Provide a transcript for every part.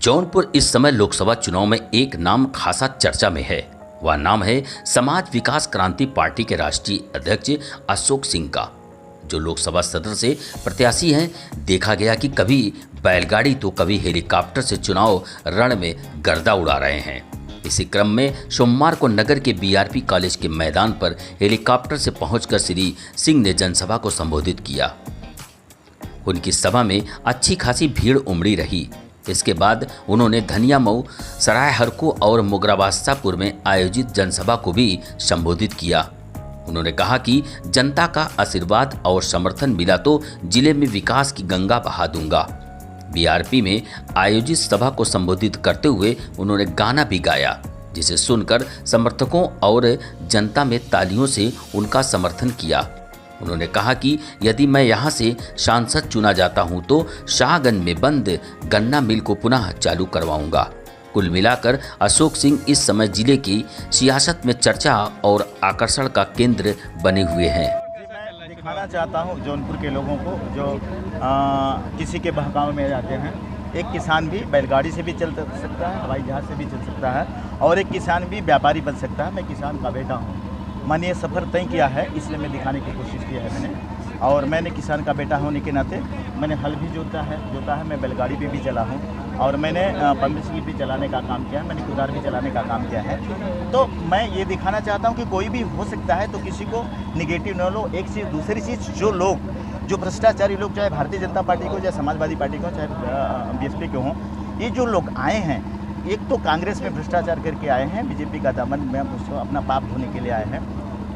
जौनपुर इस समय लोकसभा चुनाव में एक नाम खासा चर्चा में है। वह नाम है समाज विकास क्रांति पार्टी के राष्ट्रीय अध्यक्ष अशोक सिंह का, जो लोकसभा सदस्य से प्रत्याशी हैं। देखा गया कि कभी बैलगाड़ी तो कभी हेलीकॉप्टर से चुनाव रण में गर्दा उड़ा रहे हैं। इसी क्रम में सोमवार को नगर के बीआरपी कॉलेज के मैदान पर हेलीकॉप्टर से पहुंचकर श्री सिंह ने जनसभा को संबोधित किया। उनकी सभा में अच्छी खासी भीड़ उमड़ी रही। इसके बाद उन्होंने धनियामऊ, सरायहरको और मोगराबादशाहपुर में आयोजित जनसभा को भी संबोधित किया। उन्होंने कहा कि जनता का आशीर्वाद और समर्थन मिला तो जिले में विकास की गंगा बहा दूंगा। बीआरपी में आयोजित सभा को संबोधित करते हुए उन्होंने गाना भी गाया, जिसे सुनकर समर्थकों और जनता में तालियों से उनका समर्थन किया। उन्होंने कहा कि यदि मैं यहां से सांसद चुना जाता हूं तो शाहगंज में बंद गन्ना मिल को पुनः चालू करवाऊंगा। कुल मिलाकर अशोक सिंह इस समय जिले की सियासत में चर्चा और आकर्षण का केंद्र बने हुए हैं। मैं दिखाना चाहता हूं जौनपुर के लोगों को जो किसी के बहकावे में जाते हैं। एक किसान भी बैलगाड़ी से भी चल सकता है, हवाई जहाज़ से भी चल सकता है, और एक किसान भी व्यापारी बन सकता है। मैं किसान का बेटा हूँ, मैंने ये सफ़र तय किया है, इसलिए मैं दिखाने की कोशिश की है मैंने। और मैंने किसान का बेटा होने के नाते मैंने हल भी जोता है, मैं बैलगाड़ी पे भी चला हूँ, और मैंने पंप भी चलाने का काम किया है, मैंने कुदार भी चलाने का काम किया है। तो मैं ये दिखाना चाहता हूँ कि कोई भी हो सकता है, तो किसी को निगेटिव न लो। एक चीज़, दूसरी चीज़, जो भ्रष्टाचारी लोग, चाहे भारतीय जनता पार्टी को, चाहे समाजवादी पार्टी को, चाहे बीएसपी के हों, ये जो लोग आए हैं, एक तो कांग्रेस में भ्रष्टाचार करके आए हैं, बीजेपी का दामन में अपना पाप धोने के लिए आए हैं,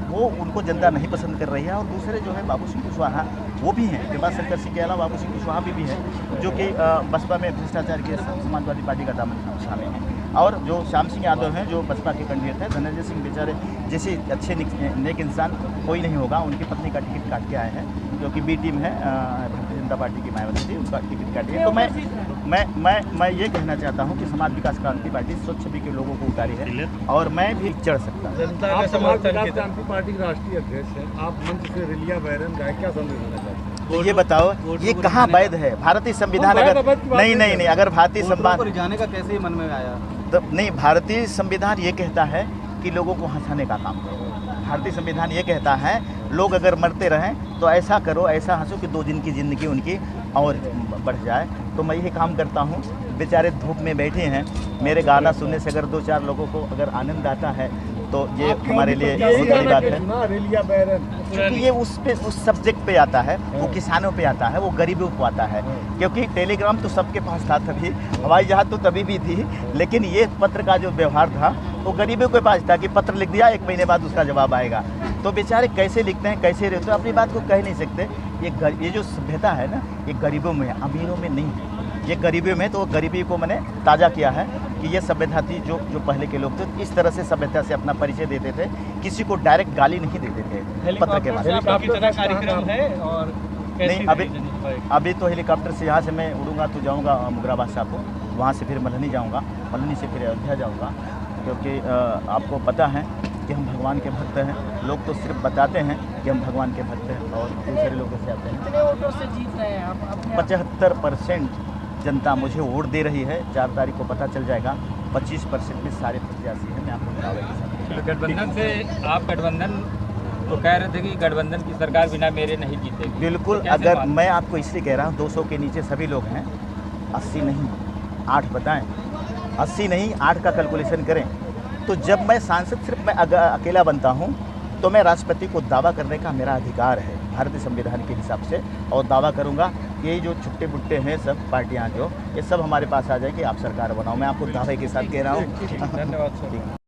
वो उनको जनता नहीं पसंद कर रही है। और दूसरे जो है बाबू सिंह कुशवाहा, वो भी हैं, दिमाग शंकर सिंह के अलावा बाबू सिंह कुशवाहा भी है, जो कि बसपा में भ्रष्टाचार के समाजवादी पार्टी का दामन शामिल है। और जो श्याम सिंह यादव हैं, जो बसपा के कैंडिडेट हैं, धनंजय सिंह बेचारे जैसे अच्छे नेक इंसान कोई नहीं होगा, उनकी पत्नी का टिकट काट के आए हैं, जो कि बी टीम है भारतीय जनता पार्टी की मायावती थी, उनका टिकट काटी है। तो मैं ये कहना चाहता हूँ कि समाज विकास क्रांति पार्टी स्वच्छ छवि के लोगों को उतारी है, और मैं भी चढ़ सकता हूँ। आप समाज विकास क्रांति पार्टी के राष्ट्रीय अध्यक्ष हैं, आप मंच से रैलियां बैरन गाय, क्या संदेश देना चाहते हैं? ये बताओ, ये कहाँ वैध है? भारतीय संविधान अगर नहीं, अगर भारतीय संविधान जाने का कैसे मन में आया? तो नहीं, भारतीय संविधान ये कहता है कि लोगों को हंसाने का काम करो। भारतीय संविधान ये कहता है लोग अगर मरते रहें तो ऐसा करो, ऐसा हंसो कि 2 दिन की ज़िंदगी उनकी और बढ़ जाए। तो मैं यही काम करता हूँ। बेचारे धूप में बैठे हैं, मेरे गाना सुनने से अगर 2-4 लोगों को अगर आनंद आता है तो ये हमारे लिए बहुत बड़ी बात है, क्योंकि ये उस सब्जेक्ट पे आता है, वो किसानों पे आता है, वो गरीबों को आता है। क्योंकि टेलीग्राम तो सबके पास था तभी, हवाई जहाज़ तो तभी भी थी, लेकिन ये पत्र का जो व्यवहार था वो गरीबों के पास था कि पत्र लिख दिया, 1 महीने बाद उसका जवाब आएगा। तो बेचारे कैसे लिखते हैं, कैसे रहते हैं, अपनी बात को कह नहीं सकते। ये जो सभ्यता है ना, ये गरीबों में है, अमीरों में नहीं है। ये गरीबी में, तो गरीबी को मैंने ताज़ा किया है कि ये सभ्यता थी जो पहले के लोग थे, इस तरह से सभ्यता से अपना परिचय देते थे, किसी को डायरेक्ट गाली नहीं देते थे पत्र के बाद। कार्यक्रम है और नहीं, अभी तो हेलीकॉप्टर से यहाँ से मैं उड़ूंगा तो जाऊँगा मोगराबादशाहपुर, वहाँ से फिर मल्हनी जाऊँगा, मल्हनी से फिर अयोध्या जाऊँगा, क्योंकि आपको पता है कि हम भगवान के भक्त हैं। लोग तो सिर्फ बताते हैं कि हम भगवान के भक्त हैं, और दूसरे लोगों से आते हैं। कितने वोटों से जीत रहे हैं आप? 75% जनता मुझे वोट दे रही है। 4 तारीख को पता चल जाएगा। 25% में सारे प्रत्याशी हैं, मैं आपको दावे के साथ। गठबंधन से आप गठबंधन तो कह रहे थे कि गठबंधन की सरकार बिना मेरे नहीं जीतेगी। बिल्कुल, अगर मैं आपको इसलिए कह रहा हूँ, 200 के नीचे सभी लोग हैं, 80 नहीं 8 बताएं, 80 नहीं 8 का कैलकुलेशन करें। तो जब मैं सांसद सिर्फ मैं अकेला बनता हूँ, तो मैं राष्ट्रपति को दावा करने का मेरा अधिकार है भारतीय संविधान के हिसाब से, और दावा करूँगा। यही जो छुट्टे बुट्टे हैं सब पार्टियाँ, जो ये सब हमारे पास आ जाएंगे, आप सरकार बनाओ। मैं आपको दावे के साथ कह रहा हूँ। धन्यवाद सर।